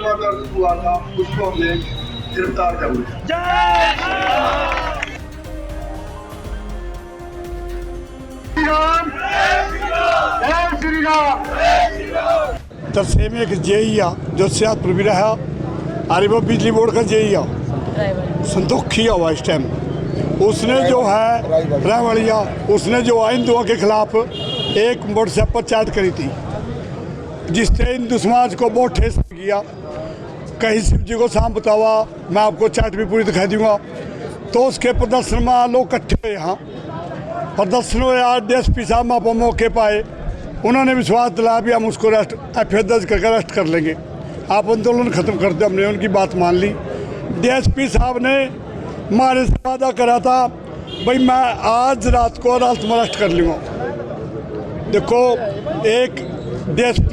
मामला दर्ज हुआ था उसको हमने गिरफ्तार कर लिया। तरसे में एक जेई आ जो सियादपुर भी रहा अरे वो बिजली बोर्ड का जेई आ संतोखी हुआ इस टाइम। उसने जो है रावड़िया उसने जो हिंदुओं के खिलाफ एक व्हाट्सएप पर चैट करी थी जिससे हिंदू समाज को बहुत ठेस किया। कहीं शिव जी को शाम बतावा, मैं आपको चैट भी पूरी दिखा दूंगा। तो उसके प्रदर्शन में लोग इकट्ठे हुए, यहाँ प्रदर्शन हुए। आज DSP साहब आप मौके पाए, उन्होंने विश्वास दिलाया भी हम उसको FIR दर्ज करके अरेस्ट कर लेंगे, आप आंदोलन ख़त्म कर दो। हमने उनकी बात मान ली। DSP साहब ने हमारे से वादा करा था भाई मैं आज रात को अदालत में अरेस्ट कर लूँगा। देखो एक DSP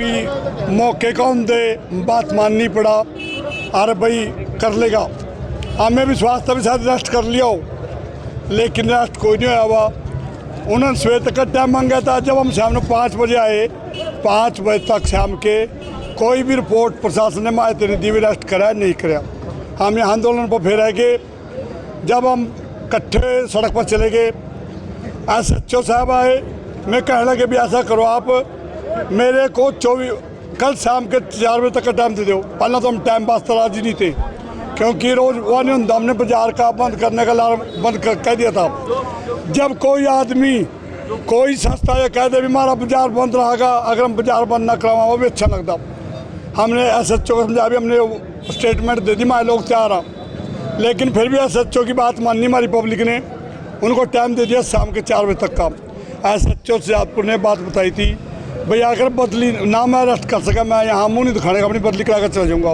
मौके का दे बात माननी पड़ा, अरे भाई कर लेगा। हमें विश्वास था भी शायद अरेस्ट कर लिया हो, लेकिन अरेस्ट कोई नहीं हुआ। उन्होंने सवेर तक का टाइम मांगा था। जब हम शाम को 5 बजे आए, 5 बजे तक शाम के कोई भी रिपोर्ट प्रशासन ने मायते नहीं दी, अरेस्ट करा नहीं कराया। हम यहाँ आंदोलन पर फिर गए। जब हम इकट्ठे सड़क पर चले गए, SHO साहब आए, मैं कहने लगे भी ऐसा करो आप मेरे को 24 कल शाम के 4 बजे तक का टाइम दे दो। पहले तो हम टाइम वास्ते राजी नहीं थे, क्योंकि रोज़ वो नहीं होता, हमने बाजार का बंद करने का अलार्म बंद कह दिया था। जब कोई आदमी कोई संस्था ये कह दे भी हमारा बाजार बंद रहेगा, अगर हम बाजार बंद ना करवा वो भी अच्छा लगता। हमने SHO को समझा भी, हमने स्टेटमेंट दे दी, हमारे लोग तैयार आ, लेकिन फिर भी SHO की बात माननी हमारी पब्लिक ने। उनको टाइम दे दिया शाम के 4 बजे तक का। SHO सियादपुर ने बात बताई थी भाई अगर बदली ना मैं अरेस्ट कर सका, मैं यहाँ मुँह नहीं दिखाने का, अपनी बदली करा कर चला जाऊँगा।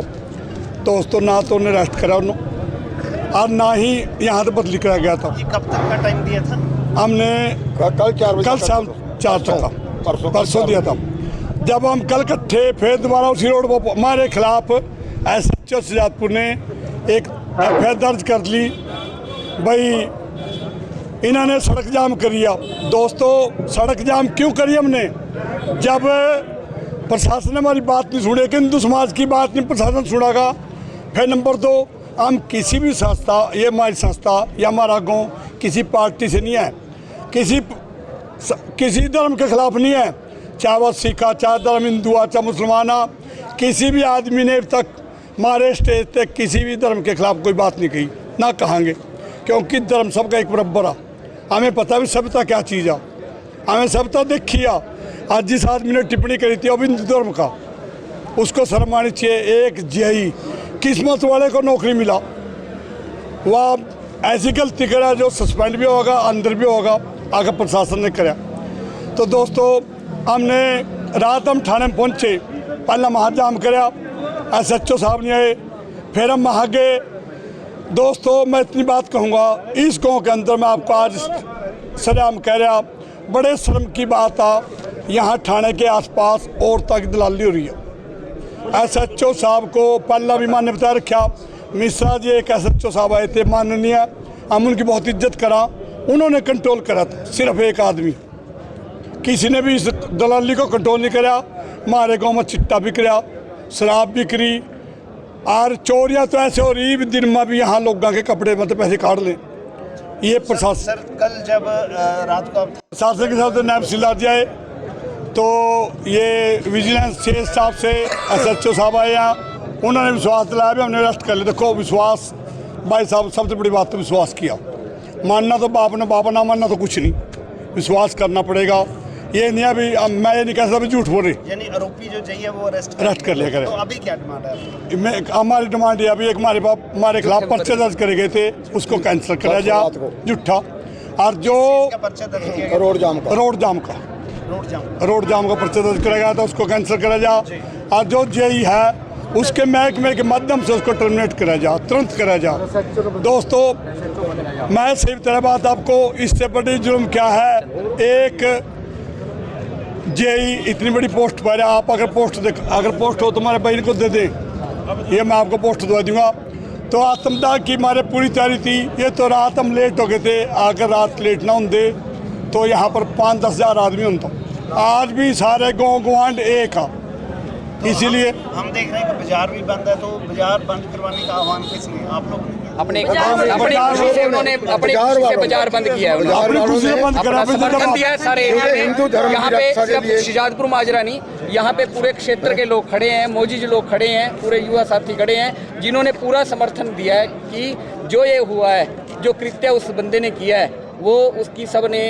दोस्तों ना तो उन्हें अरेस्ट करा उन्होंने और ना ही यहाँ से बदली कराया गया था। ये कब तक का टाइम दिया था? हमने कल शाम 4 तक का परसों दिया था। जब हम कल इकट्ठे फिर दोबारा उसी रोड पर हमारे खिलाफ SHO सियादपुर ने एक FIR दर्ज कर ली भाई इन्होंने सड़क जाम करिया। दोस्तों सड़क जाम क्यों करी हमने? जब प्रशासन ने हमारी बात नहीं सुनी, कि हिंदू समाज की बात नहीं प्रशासन सुनागा। फिर नंबर 2, हम किसी भी संस्था, ये हमारी संस्था या हमारा गाँव किसी पार्टी से नहीं है, किसी धर्म के खिलाफ नहीं है, चाहे वह सिखा, चाहे धर्म हिंदू आ, चाहे मुसलमान आ। किसी भी आदमी ने अब तक हमारे स्टेज तक किसी भी धर्म के खिलाफ कोई बात नहीं कही, ना कहेंगे, क्योंकि धर्म सबका एक बराबर है। हमें पता भी सभ्यता क्या चीज़ है, हमें सभ्यता देखी है। आज जिस आदमी ने टिप्पणी करी थी अब हिंदू धर्म का, उसको शर्म आनी चाहिए। एक जेई किस्मत वाले को नौकरी मिला, वह ऐसी गलती करा जो सस्पेंड भी होगा, अंदर भी होगा, अगर प्रशासन ने कराया। तो दोस्तों हमने रात हम थाने में पहुँचे, पहला वहाँ जाम कराया, SHO साहब नहीं आए, फिर हम वहाँ गए। दोस्तों मैं इतनी बात कहूँगा, इस गांव के अंदर मैं आपको आज सरेआम कह रहा, बड़े शर्म की बात आ, यहाँ थाने के आसपास औरतों की दलाली हो रही है। SHO साहब को पहला भी मान्य बता रखा, मिश्रा जी एक SHO साहब आए थे माननीय, हम उनकी बहुत इज्जत करा, उन्होंने कंट्रोल करा था। सिर्फ एक आदमी, किसी ने भी इस दलाली को कंट्रोल नहीं करा। हमारे गाँव में चिट्टा बिक रहा, शराब बिक रही, और चोरियाँ तो ऐसे हो रही दिन में भी, यहाँ लोगों के कपड़े मतलब पैसे काट लें। ये प्रशासन सर कल जब रात को प्रशासन के साथ नायब सिला जाए तो ये विजिलेंस चीफ साहब से SHO साहब आए यहाँ, उन्होंने विश्वास दिलाया भी हमने अरेस्ट कर लिया। देखो विश्वास भाई साहब, सबसे बड़ी बात तो विश्वास किया। मानना तो बाप ने, बाप ना मानना तो कुछ नहीं, विश्वास करना पड़ेगा। ये नहीं है भी मैं ये नहीं कह सकता भी झूठ बोल रही, यानी आरोपी जो चाहिए वो अरेस्ट कर लिया करें। तो अभी क्या डिमांड है? मैं हमारी डिमांड है अभी एक हमारे खिलाफ पर्चे दर्ज करे गए थे, उसको कैंसिल कराया जा झूठा, और जो पर्चा दर्ज किया गया? रोड जाम का पर्चा दर्ज कराया गया था, उसको कैंसिल कराया जा, और जो जेई है उसके महकमे के माध्यम से उसको टर्मिनेट कराया जा, तुरंत कराया जा। दोस्तों मैं सही तरह बात आपको, इससे बड़ी जुर्म क्या है? एक जेई इतनी बड़ी पोस्ट पर है, आप अगर पोस्ट हो तो हमारे बहन को दे दें, ये मैं आपको पोस्ट दवा दूंगा। तो आत्मदाह की हमारे पूरी तैयारी थी। ये तो रात हम लेट हो गए थे, अगर रात लेट ना होते तो यहाँ पर 5-10 हज़ार आदमी होता। आज भी सारे गाँव गवांड एक आ, इसीलिए हम देख रहे हैं कि बाजार भी बंद है, तो बाजार बंद करवाने का आह्वान किसने, आप लोगों ने? अपने खुशी से उन्होंने अपनी खुशी से बाजार बंद किया है, अपनी खुशी से बंद करा, अपना समर्थन दिया है सारे एरिया में। यहाँ पे सिर्फ शिजातपुर माजरा नहीं, यहाँ पे पूरे क्षेत्र के लोग खड़े हैं, मोजीज लोग खड़े हैं, पूरे युवा साथी खड़े हैं, जिन्होंने पूरा समर्थन दिया है कि जो ये हुआ है, जो कृत्य उस बंदे ने किया है, वो उसकी सबने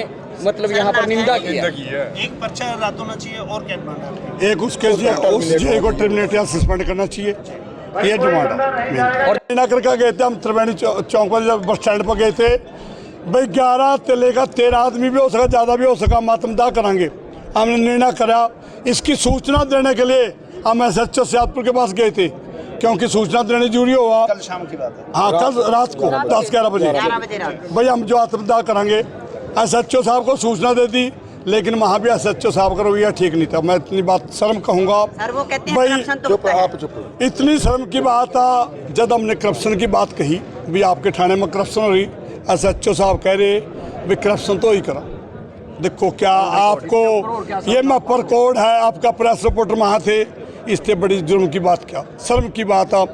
मतलब यहाँ पर निंदा किया। एक पर्चा रद्द होना चाहिए, और क्या डिमांड है? एक उसके उस जे को टर्मिनेट या सस्पेंड करना चाहिए, ये डिमांड है। और निर्णय करके गए थे हम त्रिवेणी चौक पर, जब बस स्टैंड पर गए थे, भाई 11 से लेकर 13 आदमी भी हो सका, ज़्यादा भी हो सका, मातमदाह करांगे। हमने निर्णय करा, इसकी सूचना देने के लिए हम SHO सियादपुर के पास गए थे, क्योंकि सूचना देने जरूरी हुआ। कल शाम की बात है। हाँ, कल रात को 10-11 बजे भाई हम जो आत्मदाह करांगे। SHO साहब को सूचना दे दी, लेकिन वहाँ भी SHO साहब का रवैया ठीक नहीं था। मैं इतनी बात शर्म कहूँगा भाई, इतनी शर्म की बात था जब हमने करप्शन की बात कही, भी आपके थाने में करप्शन हो रही, SHO साहब कह रहे भी करप्शन तो ही करा। देखो क्या आपको ये मपर कोड है, आपका प्रेस रिपोर्टर वहाँ थे, इससे बड़ी जुर्म की बात क्या, शर्म की बात है।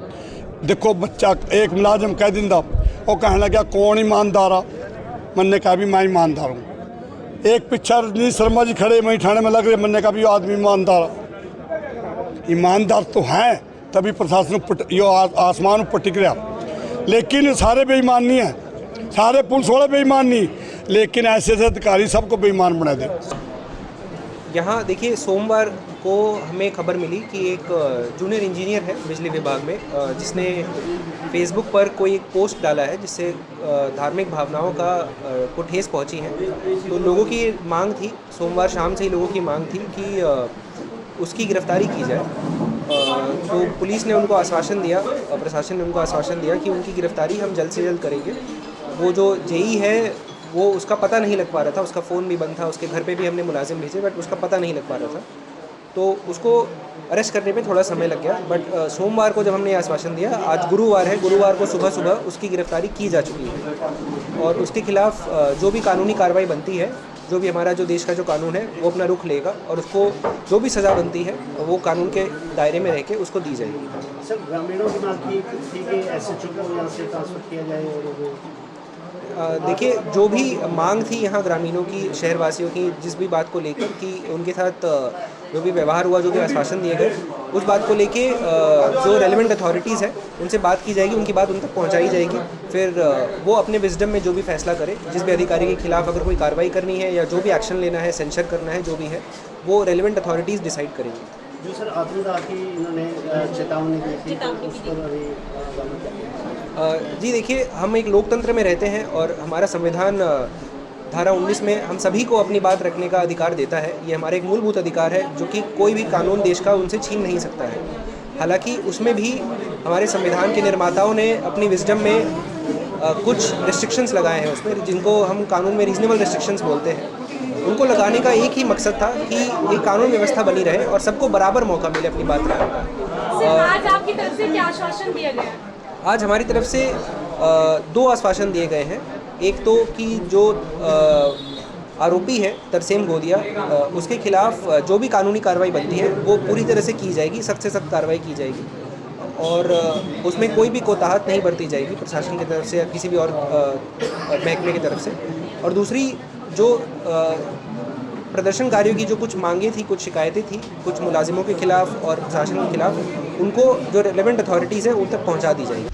देखो बच्चा एक मुलाजिम कह दिंदा, वो कहने लगा कौन ईमानदार आ, मैंने कहा भी मैं ईमानदार हूँ। एक पिक्चर रजनीश शर्मा जी खड़े वहीं थाने में लग रहे, मैंने कहा भी आदमी ईमानदार तो हैं, तभी प्रशासन यो आसमान ऊपर टिक रहा। लेकिन सारे बेईमान नहीं हैं, सारे पुलिस वाले बेईमान नहीं, लेकिन ऐसे अधिकारी सबको बेईमान बना दे। यहाँ देखिए, सोमवार को हमें खबर मिली कि एक जूनियर इंजीनियर है बिजली विभाग में, जिसने फेसबुक पर कोई एक पोस्ट डाला है जिससे धार्मिक भावनाओं को ठेस पहुंची है। तो लोगों की मांग थी, सोमवार शाम से ही लोगों की मांग थी कि उसकी गिरफ्तारी की जाए। तो पुलिस ने उनको आश्वासन दिया, प्रशासन ने उनको आश्वासन दिया कि उनकी गिरफ्तारी हम जल्द से जल्द करेंगे। वो जो जेई है, वो उसका पता नहीं लग पा रहा था, उसका फ़ोन भी बंद था, उसके घर पे भी हमने मुलाजिम भेजे, बट उसका पता नहीं लग पा रहा था, तो उसको अरेस्ट करने में थोड़ा समय लग गया। बट सोमवार को जब हमने ये आश्वासन दिया, आज गुरुवार है, गुरुवार को सुबह सुबह उसकी गिरफ्तारी की जा चुकी है और उसके खिलाफ जो भी कानूनी कार्रवाई बनती है, जो भी हमारा जो देश का जो कानून है, वो अपना रुख लेगा और उसको जो भी सज़ा बनती है वो कानून के दायरे में रह के उसको दी जाएगी। सर, ग्रामीणों की मांग थी कि SHO को यहाँ से ट्रांसफ़र किया जाए, और देखिए, जो भी मांग थी यहाँ ग्रामीणों की, शहरवासियों की, जिस भी बात को लेकर कि उनके साथ जो भी व्यवहार हुआ, जो भी आश्वासन दिए गए, उस बात को लेके जो रेलेवेंट अथॉरिटीज़ है उनसे बात की जाएगी, उनकी बात उन तक पहुँचाई जाएगी। फिर वो अपने विजडम में जो भी फैसला करे, जिस भी अधिकारी के खिलाफ अगर कोई कार्रवाई करनी है या जो भी एक्शन लेना है, सेंसर करना है, जो भी है, वो रेलेवेंट अथॉरिटीज़ डिसाइड करेंगी। जो सर आत्मदाह की इन्होंने चेतावनी दी थी, उस पर अभी जी देखिए, हम एक लोकतंत्र में रहते हैं और हमारा संविधान धारा 19 में हम सभी को अपनी बात रखने का अधिकार देता है। ये हमारा एक मूलभूत अधिकार है जो कि कोई भी कानून देश का उनसे छीन नहीं सकता है। हालांकि उसमें भी हमारे संविधान के निर्माताओं ने अपनी विजडम में कुछ रिस्ट्रिक्शंस लगाए हैं उसमें, जिनको हम कानून में रीजनेबल रिस्ट्रिक्शंस बोलते हैं। उनको लगाने का एक ही मकसद था कि एक कानून व्यवस्था बनी रहे और सबको बराबर मौका मिले अपनी बात रखने का। आज आपकी तरफ से क्या आश्वासन दिया गया? आज हमारी तरफ से 2 आश्वासन दिए गए हैं। एक तो कि जो आरोपी है तरसेम गोदिया, उसके खिलाफ जो भी कानूनी कार्रवाई बनती है वो पूरी तरह से की जाएगी, सख्त से सख्त कार्रवाई की जाएगी और उसमें कोई भी कोताहत नहीं बरती जाएगी प्रशासन की तरफ से या किसी भी और महकमे की तरफ से। और दूसरी, जो प्रदर्शनकारियों की जो कुछ मांगे थी, कुछ शिकायतें थी कुछ मुलाजिमों के खिलाफ और प्रशासन के खिलाफ, उनको जो रेलेवेंट अथॉरिटीज़ हैं उन तक पहुंचा दी जाएगी।